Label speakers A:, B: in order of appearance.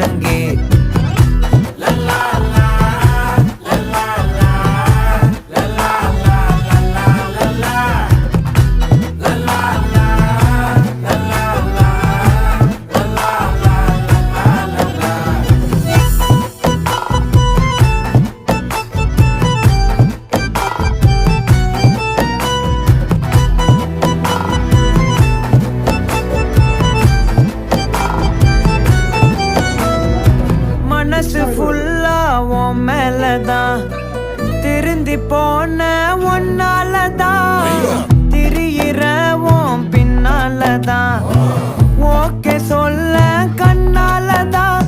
A: ஒழுங்கே. மனசு ஃபுல்லா உன் மேலதான், திருந்தி போன ஒன்னாலதான், திரியிற உன் பின்னாலதான், ஓகே சொல்ல கண்ணாலதான்.